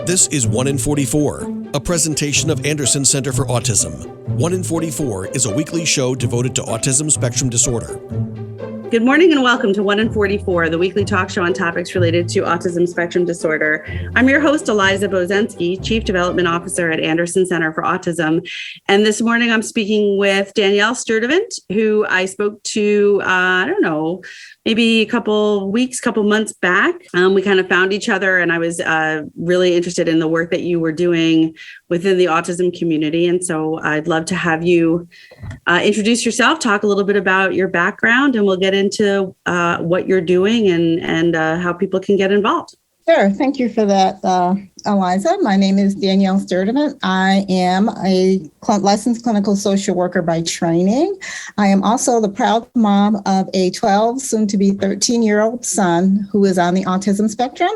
This is 1 in 44, a presentation of Anderson Center for Autism. 1 in 44 is a weekly show devoted to autism spectrum disorder. Good morning and welcome to 1 in 44, the weekly talk show on topics related to autism spectrum disorder. I'm your host, Eliza Bozensky, Chief Development Officer at Anderson Center for Autism. And this morning I'm speaking with Danyale Sturdivant, who I spoke to, maybe a couple months back. We kind of found each other, and I was really interested in the work that you were doing within the autism community. And so I'd love to have you introduce yourself, talk a little bit about your background, and we'll get into what you're doing and how people can get involved. Sure. Thank you for that, Eliza. My name is Danyale Sturdivant. I am a licensed clinical social worker by training. I am also the proud mom of a 12, soon to be 13-year-old son who is on the autism spectrum.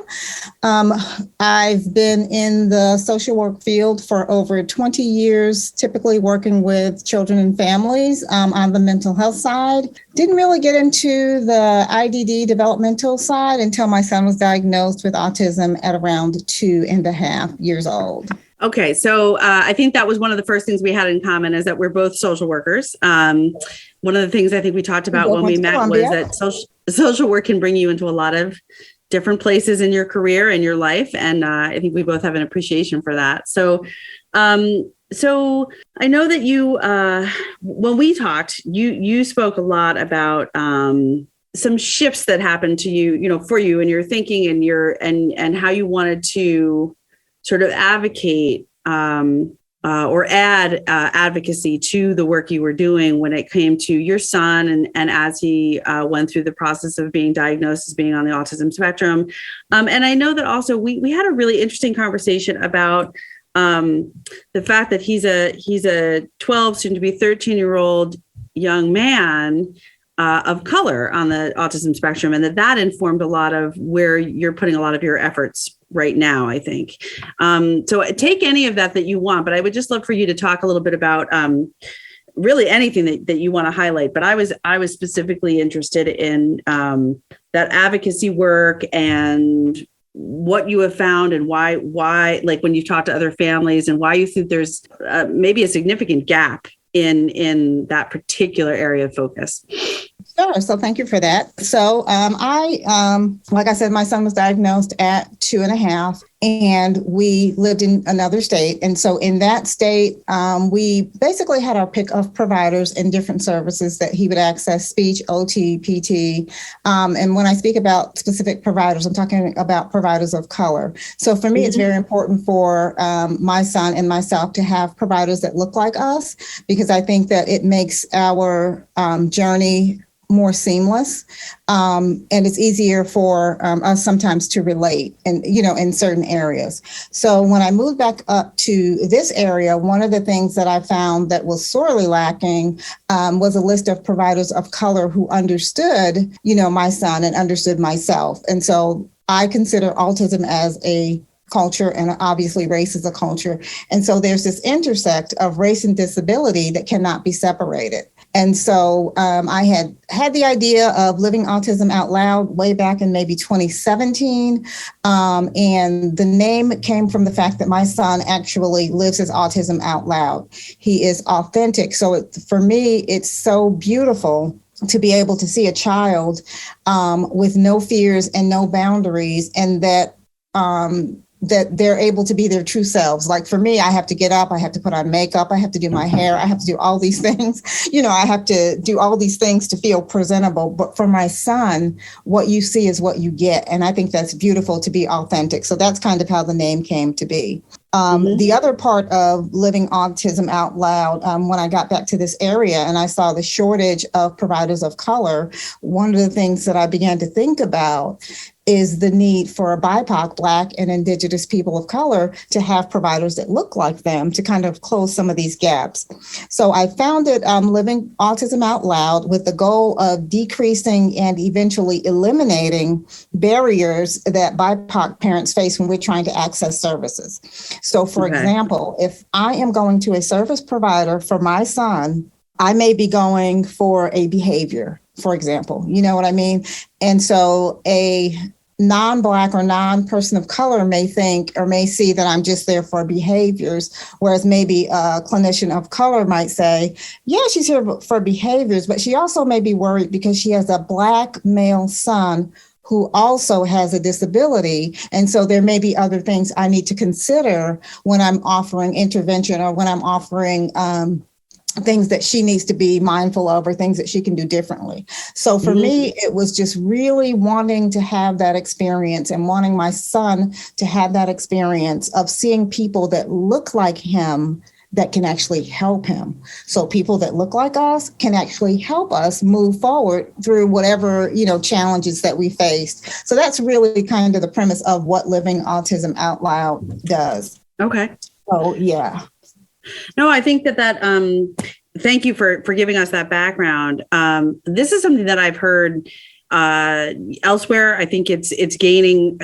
I've been in the social work field for over 20 years, typically working with children and families on the mental health side. Didn't really get into the IDD developmental side until my son was diagnosed with autism at around 2.5 years old. Okay, so I think that was one of the first things we had in common is that we're both social workers. One of the things I think we talked about when we met was that social work can bring you into a lot of different places in your career and your life. And I think we both have an appreciation for that. So I know that you, when we talked, you spoke a lot about some shifts that happened to you, for you and your thinking and how you wanted to sort of advocate or add advocacy to the work you were doing when it came to your son and as he went through the process of being diagnosed as being on the autism spectrum. And I know that also we had a really interesting conversation about the fact that he's a 12, soon to be 13-year-old young man of color on the autism spectrum, and that informed a lot of where you're putting a lot of your efforts right now, I think. So take any of that you want, but I would just love for you to talk a little bit about really anything that you want to highlight. But I was specifically interested in that advocacy work and what you have found and why, like when you talk to other families, and why you think there's maybe a significant gap in that particular area of focus. Sure. So thank you for that. So like I said, my son was diagnosed at 2.5, and we lived in another state. And so in that state, we basically had our pick of providers and different services that he would access: speech, OT, PT. And when I speak about specific providers, I'm talking about providers of color. So for me, it's very important for my son and myself to have providers that look like us, because I think that it makes our journey more seamless. And it's easier for us sometimes to relate and, in certain areas. So when I moved back up to this area, one of the things that I found that was sorely lacking was a list of providers of color who understood, my son and understood myself. And so I consider autism as a culture, and obviously race is a culture. And so there's this intersect of race and disability that cannot be separated. And so I had the idea of Living Autism Out Loud way back in maybe 2017. And the name came from the fact that my son actually lives his autism out loud. He is authentic. So for me, it's so beautiful to be able to see a child with no fears and no boundaries, and that they're able to be their true selves. Like for me, I have to get up, I have to put on makeup, I have to do my hair, I have to do all these things. I have to do all these things to feel presentable. But for my son, what you see is what you get. And I think that's beautiful, to be authentic. So that's kind of how the name came to be. The other part of Living Autism Out Loud, when I got back to this area and I saw the shortage of providers of color, one of the things that I began to think about is the need for BIPOC, Black and Indigenous People of Color, to have providers that look like them to kind of close some of these gaps. So I founded Living Autism Out Loud with the goal of decreasing and eventually eliminating barriers that BIPOC parents face when we're trying to access services. So for example, if I am going to a service provider for my son, I may be going for a behavior, for example, you know what I mean? And so a non-Black or non-person of color may think or may see that I'm just there for behaviors, whereas maybe a clinician of color might say, yeah, she's here for behaviors, but she also may be worried because she has a Black male son who also has a disability. And so there may be other things I need to consider when I'm offering intervention or when I'm offering things that she needs to be mindful of or things that she can do differently. So for me, it was just really wanting to have that experience and wanting my son to have that experience of seeing people that look like him that can actually help him. So people that look like us can actually help us move forward through whatever, challenges that we faced. So that's really kind of the premise of what Living Autism Out Loud does. Okay. So, yeah. No, I think that thank you for giving us that background. This is something that I've heard elsewhere. I think it's gaining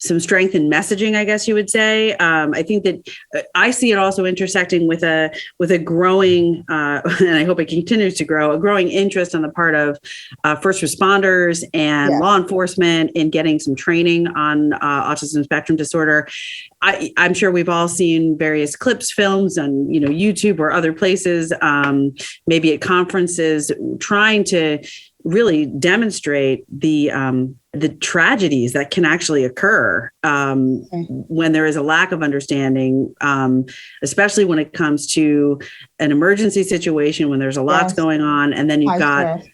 some strength in messaging, I guess you would say. I think that I see it also intersecting with a growing, and I hope it continues to grow, a growing interest on the part of first responders and law enforcement in getting some training on autism spectrum disorder. I'm sure we've all seen various clips, films on YouTube or other places, maybe at conferences, trying to really demonstrate the tragedies that can actually occur when there is a lack of understanding, especially when it comes to an emergency situation, when there's a lot going on. And then you've got,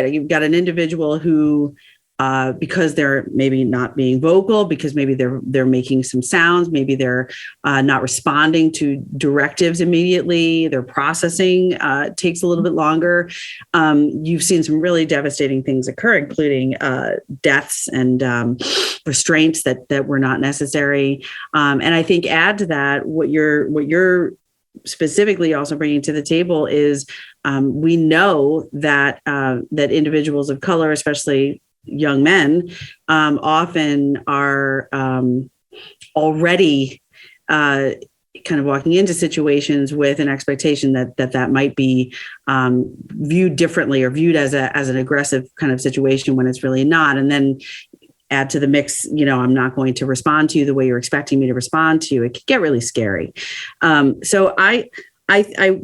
you've got an individual who, because they're maybe not being vocal, because maybe they're making some sounds, maybe they're not responding to directives immediately, their processing takes a little bit longer. You've seen some really devastating things occur, including deaths and restraints that were not necessary. And I think add to that, what you're specifically also bringing to the table is we know that that individuals of color, especially young men, often are already kind of walking into situations with an expectation that might be viewed differently or viewed as an aggressive kind of situation when it's really not. And then add to the mix, I'm not going to respond to you the way you're expecting me to respond to you. It could get really scary. So I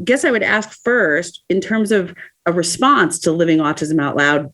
guess I would ask first, in terms of a response to Living Autism Out Loud,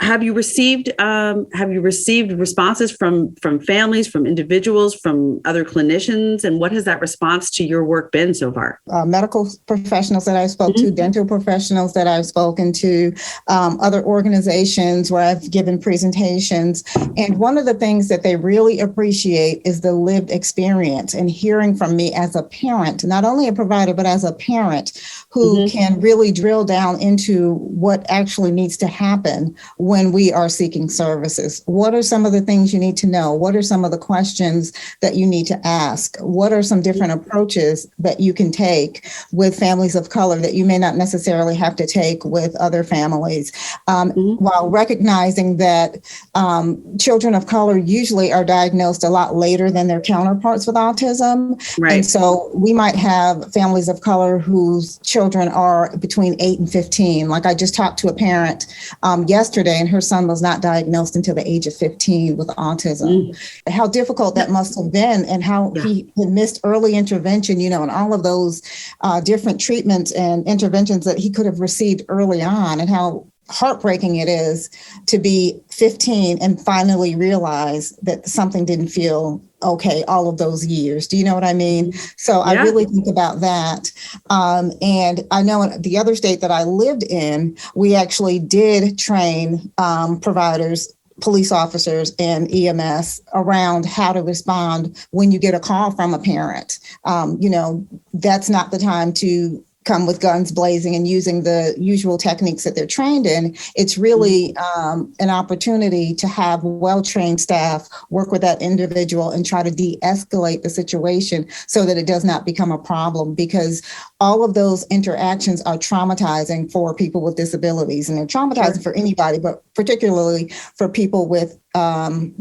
have you received responses from families, from individuals, from other clinicians? And what has that response to your work been so far? Medical professionals that I've spoken to, dental professionals that I've spoken to, other organizations where I've given presentations. And one of the things that they really appreciate is the lived experience and hearing from me as a parent, not only a provider, but as a parent who can really drill down into what actually needs to happen when we are seeking services. What are some of the things you need to know? What are some of the questions that you need to ask? What are some different approaches that you can take with families of color that you may not necessarily have to take with other families? While recognizing that children of color usually are diagnosed a lot later than their counterparts with autism. Right. And so we might have families of color whose children are between 8 and 15. Like I just talked to a parent yesterday, and her son was not diagnosed until the age of 15 with autism. How difficult that must have been, and how he had missed early intervention, and all of those different treatments and interventions that he could have received early on, and how heartbreaking it is to be 15 and finally realize that something didn't feel okay all of those years. Do you know what I mean? So I really think about that. And I know in the other state that I lived in, we actually did train providers, police officers, and EMS around how to respond when you get a call from a parent. That's not the time to come with guns blazing and using the usual techniques that they're trained in. It's really an opportunity to have well-trained staff work with that individual and try to de-escalate the situation so that it does not become a problem, because all of those interactions are traumatizing for people with disabilities, and they're traumatizing for anybody, but particularly for people with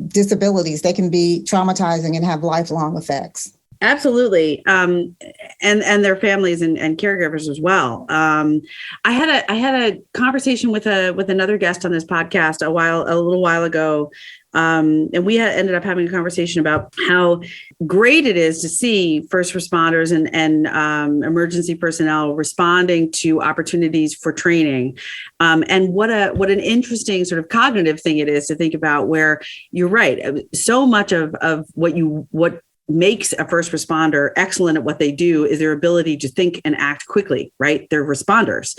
disabilities. They can be traumatizing and have lifelong effects. Absolutely. And their families and caregivers as well. I had a conversation with another guest on this podcast a little while ago. And we ended up having a conversation about how great it is to see first responders and emergency personnel responding to opportunities for training. And what an interesting sort of cognitive thing it is to think about, where you're right. So much of what makes a first responder excellent at what they do is their ability to think and act quickly, right? They're responders.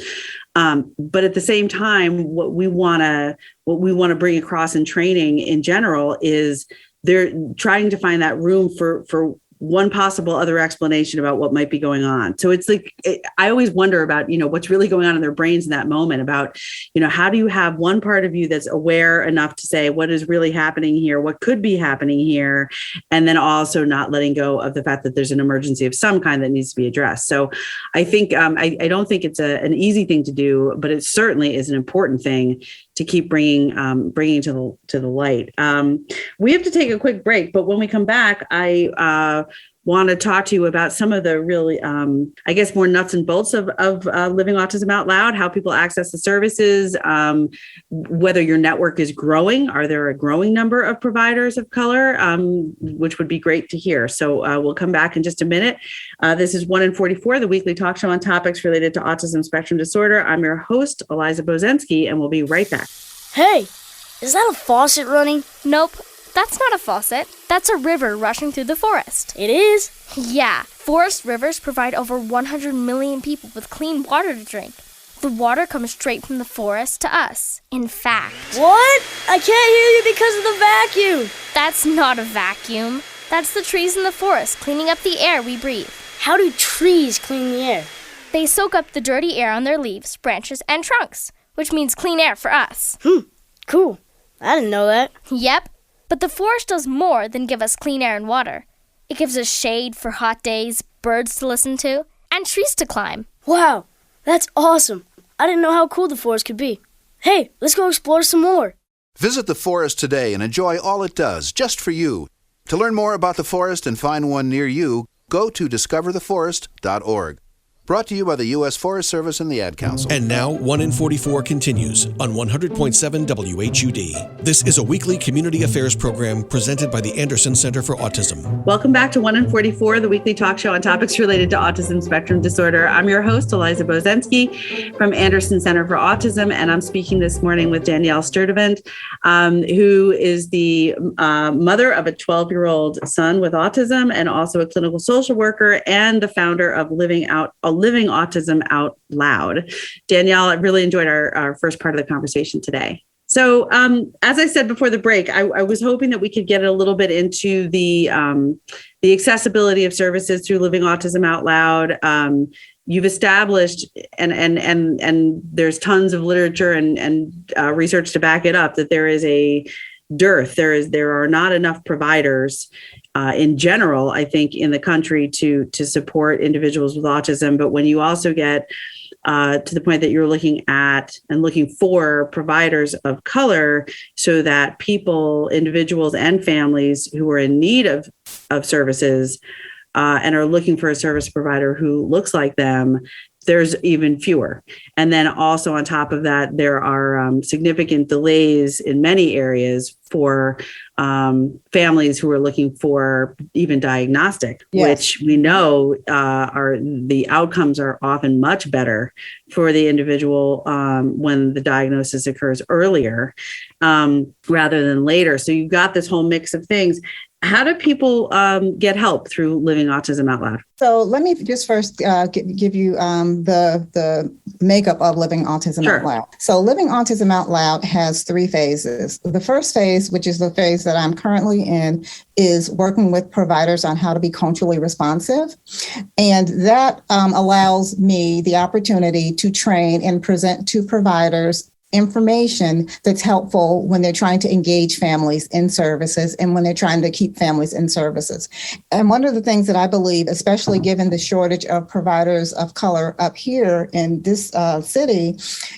But at the same time, what we want to bring across in training in general is they're trying to find that room for one possible other explanation about what might be going on. So it's like, I always wonder about, what's really going on in their brains in that moment about, how do you have one part of you that's aware enough to say what is really happening here, what could be happening here, and then also not letting go of the fact that there's an emergency of some kind that needs to be addressed. So I think, I don't think it's an easy thing to do, but it certainly is an important thing to keep bringing to the light. We have to take a quick break, but when we come back, I want to talk to you about some of the really, more nuts and bolts of Living Autism Out Loud, how people access the services, whether your network is growing. Are there a growing number of providers of color, which would be great to hear. So we'll come back in just a minute. This is 1 in 44, the weekly talk show on topics related to autism spectrum disorder. I'm your host, Eliza Bozensky, and we'll be right back. Hey, is that a faucet running? Nope. That's not a faucet. That's a river rushing through the forest. It is? Yeah. Forest rivers provide over 100 million people with clean water to drink. The water comes straight from the forest to us. In fact... What? I can't hear you because of the vacuum. That's not a vacuum. That's the trees in the forest cleaning up the air we breathe. How do trees clean the air? They soak up the dirty air on their leaves, branches, and trunks, which means clean air for us. Cool. I didn't know that. Yep. But the forest does more than give us clean air and water. It gives us shade for hot days, birds to listen to, and trees to climb. Wow, that's awesome. I didn't know how cool the forest could be. Hey, let's go explore some more. Visit the forest today and enjoy all it does, just for you. To learn more about the forest and find one near you, go to discovertheforest.org. Brought to you by the U.S. Forest Service and the Ad Council. And now, 1 in 44 continues on 100.7 WHUD. This is a weekly community affairs program presented by the Anderson Center for Autism. Welcome back to 1 in 44, the weekly talk show on topics related to autism spectrum disorder. I'm your host, Eliza Bozensky from Anderson Center for Autism, and I'm speaking this morning with Danyale Sturdivant, who is the mother of a 12-year-old son with autism and also a clinical social worker and the founder of Living Autism Out Loud. Danyale, I really enjoyed our first part of the conversation today. So as I said before the break, I was hoping that we could get a little bit into the accessibility of services through Living Autism Out Loud. You've established, and there's tons of literature and research to back it up, that there is a dearth. There are not enough providers in general, I think, in the country to support individuals with autism. But when you also get to the point that you're looking at and looking for providers of color so that people, individuals and families who are in need of services and are looking for a service provider who looks like them, there's even fewer. And then also on top of that, there are significant delays in many areas for families who are looking for even diagnostic, Yes. which we know are the outcomes are often much better for the individual when the diagnosis occurs earlier rather than later. So you've got this whole mix of things. How do people get help through Living Autism Out Loud? So let me just first give you the makeup of Living Autism Out Loud. So Living Autism Out Loud has 3 phases. The first phase, which is the phase that I'm currently in, is working with providers on how to be culturally responsive. And that allows me the opportunity to train and present to providers information that's helpful when they're trying to engage families in services and when they're trying to keep families in services. And one of the things that I believe, especially given the shortage of providers of color up here in this city,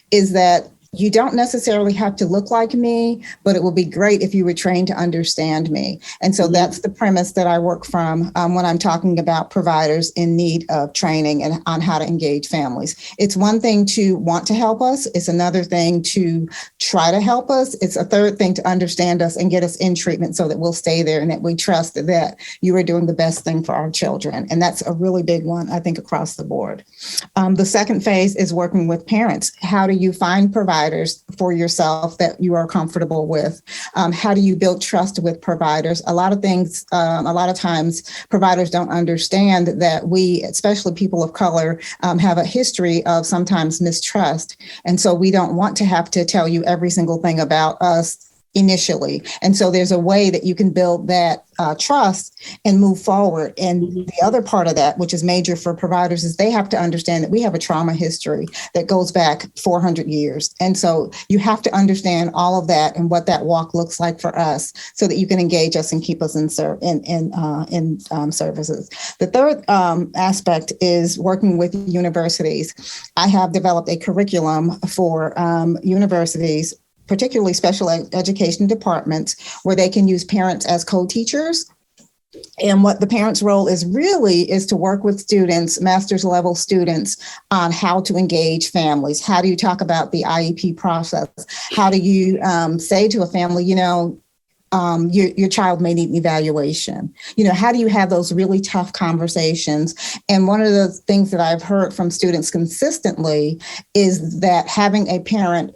is that you don't necessarily have to look like me, but it will be great if you were trained to understand me. And so that's the premise that I work from when I'm talking about providers in need of training and on how to engage families. It's one thing to want to help us. It's another thing to try to help us. It's a third thing to understand us and get us in treatment so that we'll stay there and that we trust that you are doing the best thing for our children. And that's a really big one, I think, across the board. The second phase is working with parents. How do you find providers for yourself that you are comfortable with? How do you build trust with providers? A lot of times providers don't understand that we, especially people of color, have a history of sometimes mistrust. And so we don't want to have to tell you every single thing about us initially. And so there's a way that you can build that trust and move forward. And the other part of that, which is major for providers, is they have to understand that we have a trauma history that goes back 400 years. And so you have to understand all of that and what that walk looks like for us so that you can engage us and keep us in services. The third aspect is working with universities. I have developed a curriculum for universities, particularly special education departments, where they can use parents as co-teachers. And what the parents' role is really is to work with students, master's level students, on how to engage families. How do you talk about the IEP process? How do you say to a family, your child may need an evaluation? How do you have those really tough conversations? And one of the things that I've heard from students consistently is that having a parent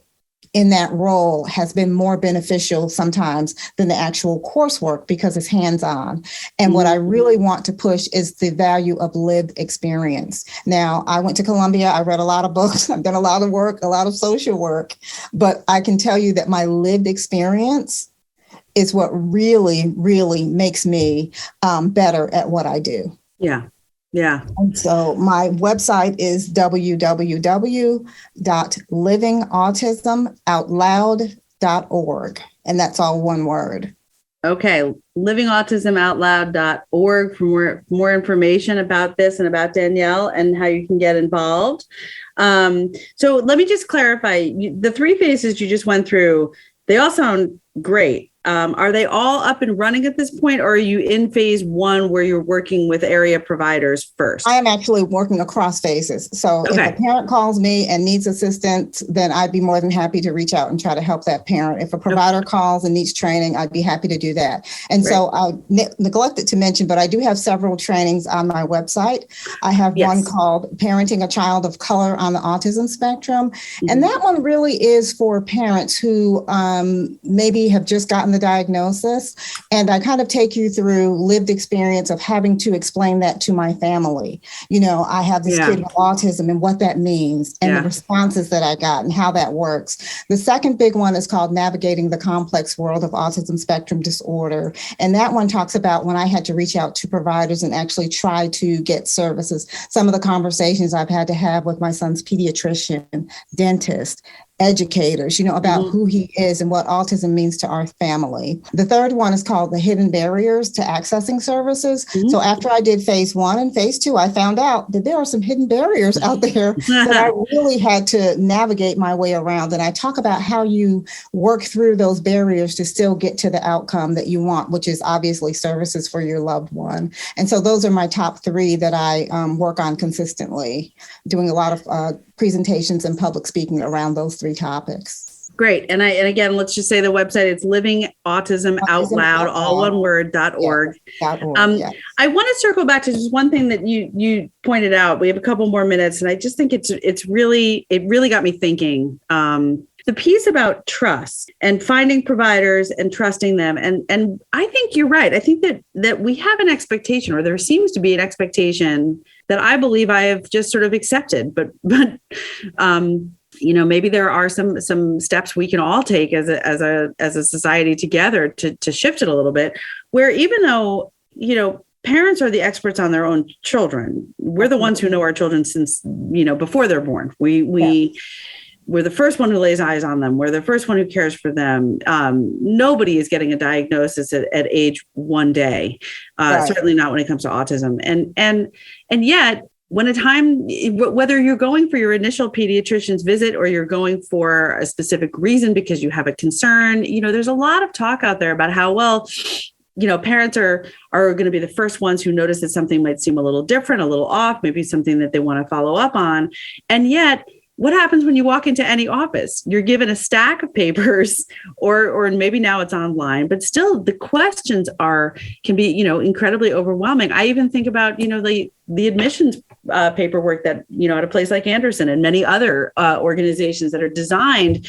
in that role has been more beneficial sometimes than the actual coursework because it's hands-on. And what I really want to push is the value of lived experience. Now, I went to Columbia, I read a lot of books, I've done a lot of work, a lot of social work, but I can tell you that my lived experience is what really, really makes me better at what I do. Yeah. Yeah. And so my website is www.livingautismoutloud.org. And that's all one word. Okay. Livingautismoutloud.org for more information about this and about Danyale and how you can get involved. So let me just clarify, the three phases you just went through, they all sound great. Are they all up and running at this point, or are you in phase one where you're working with area providers first? I am actually working across phases. So if a parent calls me and needs assistance, then I'd be more than happy to reach out and try to help that parent. If a provider calls and needs training, I'd be happy to do that. And so I neglected to mention, but I do have several trainings on my website. I have one called Parenting a Child of Color on the Autism Spectrum. And that one really is for parents who maybe have just gotten the diagnosis. And I kind of take you through lived experience of having to explain that to my family. I have this kid with autism and what that means and the responses that I got and how that works. The second big one is called Navigating the Complex World of Autism Spectrum Disorder. And that one talks about when I had to reach out to providers and actually try to get services. Some of the conversations I've had to have with my son's pediatrician, dentist, educators, about who he is and what autism means to our family. The third one is called the hidden barriers to accessing services. So after I did phase one and phase two, I found out that there are some hidden barriers out there that I really had to navigate my way around. And I talk about how you work through those barriers to still get to the outcome that you want, which is obviously services for your loved one. And so those are my top three that I work on consistently, doing a lot of presentations and public speaking around those three topics. Great. And again, let's just say the website, it's Living Autism Out Loud, all one word, .org. I want to circle back to just one thing that you pointed out. We have a couple more minutes, and I just think it really got me thinking. The piece about trust and finding providers and trusting them. And I think you're right. I think that we have an expectation, or there seems to be an expectation that I believe I have just sort of accepted, but maybe there are some steps we can all take as a society together to shift it a little bit, where even though, parents are the experts on their own children. We're the ones who know our children since, before they're born. We're the first one who lays eyes on them. We're the first one who cares for them. Nobody is getting a diagnosis at age one day, certainly not when it comes to autism. And yet when a time, whether you're going for your initial pediatrician's visit or you're going for a specific reason because you have a concern, there's a lot of talk out there about how, well, parents are going to be the first ones who notice that something might seem a little different, a little off, maybe something that they want to follow up on. And yet, what happens when you walk into any office? You're given a stack of papers, or maybe now it's online, but still the questions can be, incredibly overwhelming. I even think about, the admissions paperwork that, at a place like Anderson and many other organizations that are designed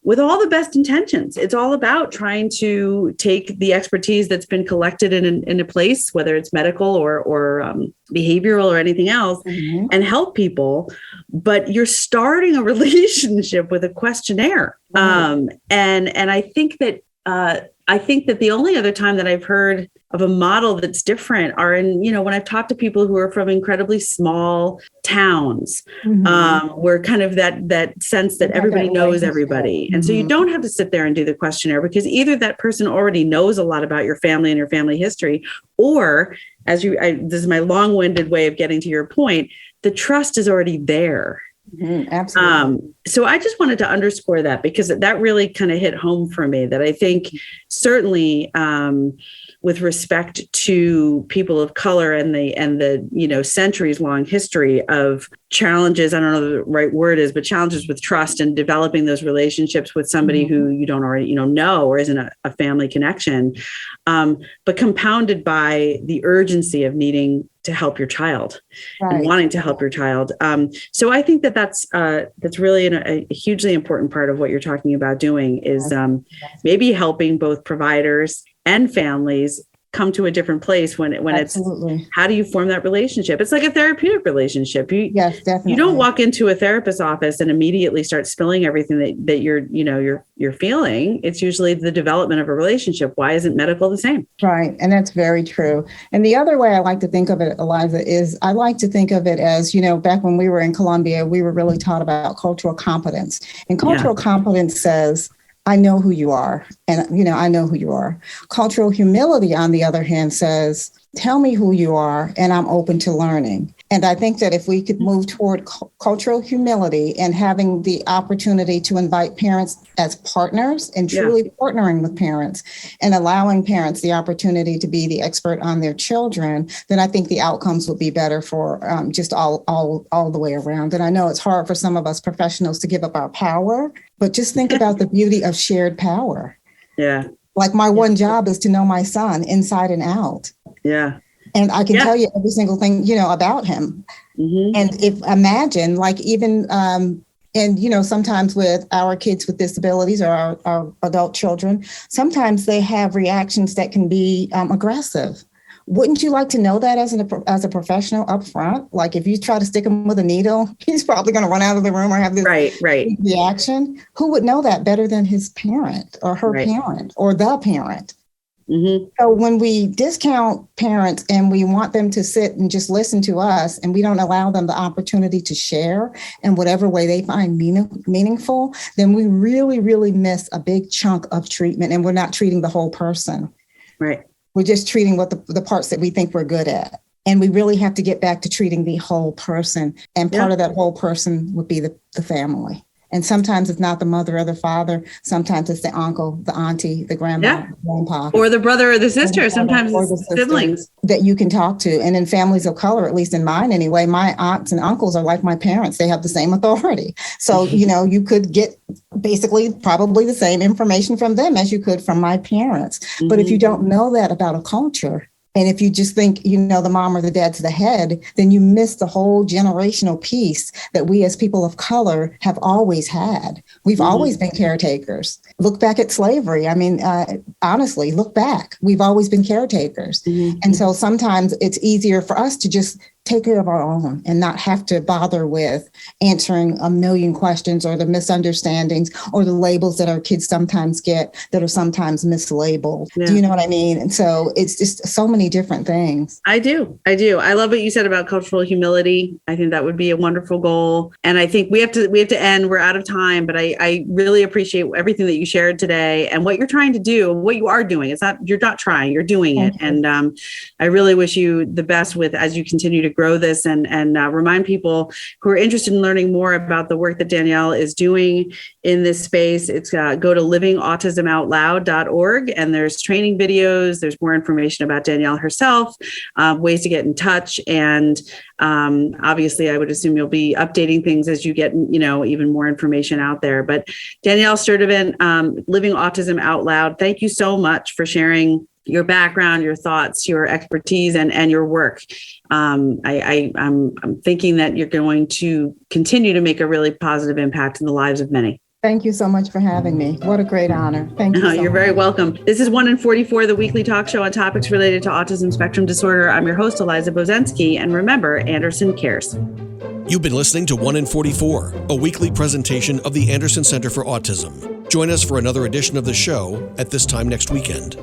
with all the best intentions. It's all about trying to take the expertise that's been collected in a place, whether it's medical or behavioral or anything else, and help people. But you're starting a relationship with a questionnaire. And I think that the only other time that I've heard of a model that's different are in, when I've talked to people who are from incredibly small towns, where kind of that sense that everybody knows everybody. And so you don't have to sit there and do the questionnaire, because either that person already knows a lot about your family and your family history, or this is my long-winded way of getting to your point, the trust is already there. Absolutely. So I just wanted to underscore that, because that really kind of hit home for me, that I think certainly with respect to people of color and the centuries long history of challenges, I don't know the right word is, but challenges with trust and developing those relationships with somebody who you don't already know or isn't a family connection, but compounded by the urgency of needing to help your child and wanting to help your child. So I think that's really a hugely important part of what you're talking about doing is maybe helping both providers and families come to a different place when Absolutely. It's how do you form that relationship? It's like a therapeutic relationship. Yes, definitely. You don't walk into a therapist's office and immediately start spilling everything that you're feeling. It's usually the development of a relationship. Why isn't medical the same? Right. And that's very true. And the other way I like to think of it, Eliza, is I like to think of it as, back when we were in Columbia, we were really taught about cultural competence. And cultural competence says, I know who you are. And, I know who you are. Cultural humility, on the other hand, says, tell me who you are, and I'm open to learning. And I think that if we could move toward cultural humility and having the opportunity to invite parents as partners and truly partnering with parents and allowing parents the opportunity to be the expert on their children, then I think the outcomes would be better for just all the way around. And I know it's hard for some of us professionals to give up our power, but just think about the beauty of shared power. Yeah. Like my one job is to know my son inside and out. Yeah. And I can tell you every single thing, about him. And imagine like even, sometimes with our kids with disabilities or our adult children, sometimes they have reactions that can be aggressive. Wouldn't you like to know that as a professional up front? Like if you try to stick him with a needle, he's probably going to run out of the room or have this reaction. Who would know that better than his parent or her parent or the parent? So when we discount parents and we want them to sit and just listen to us and we don't allow them the opportunity to share in whatever way they find meaningful, then we really, really miss a big chunk of treatment and we're not treating the whole person. Right. We're just treating what the parts that we think we're good at. And we really have to get back to treating the whole person. And part of that whole person would be the family. And sometimes it's not the mother or the father. Sometimes it's the uncle, the auntie, the grandma, the grandpa. Or the brother or the sister. Sometimes it's siblings. That you can talk to. And in families of color, at least in mine anyway, my aunts and uncles are like my parents. They have the same authority. So, you could get basically probably the same information from them as you could from my parents. But if you don't know that about a culture, and if you just think, the mom or the dad's the head, then you miss the whole generational piece that we as people of color have always had. We've always been caretakers. Look back at slavery. I mean, honestly, look back. We've always been caretakers. And so sometimes it's easier for us to just take care of our own and not have to bother with answering a million questions or the misunderstandings or the labels that our kids sometimes get that are sometimes mislabeled. Yeah. Do you know what I mean? And so it's just so many different things. I do. I love what you said about cultural humility. I think that would be a wonderful goal. And I think we have to end. We're out of time, but I really appreciate everything that you shared today and what you're trying to do, what you are doing. You're not trying, you're doing it. And I really wish you the best as you continue to grow this and remind people who are interested in learning more about the work that Danyale is doing in this space. It's go to livingautismoutloud.org, and there's training videos. There's more information about Danyale herself, ways to get in touch, and obviously, I would assume you'll be updating things as you get, even more information out there. But Danyale Sturdivant, Living Autism Out Loud, thank you so much for sharing your background, your thoughts, your expertise, and your work. I'm thinking that you're going to continue to make a really positive impact in the lives of many. Thank you so much for having me. What a great honor. Thank you. You're very welcome. This is 1 in 44, the weekly talk show on topics related to autism spectrum disorder. I'm your host, Eliza Bozensky, and remember, Anderson cares. You've been listening to 1 in 44, a weekly presentation of the Anderson Center for Autism. Join us for another edition of the show at this time next weekend.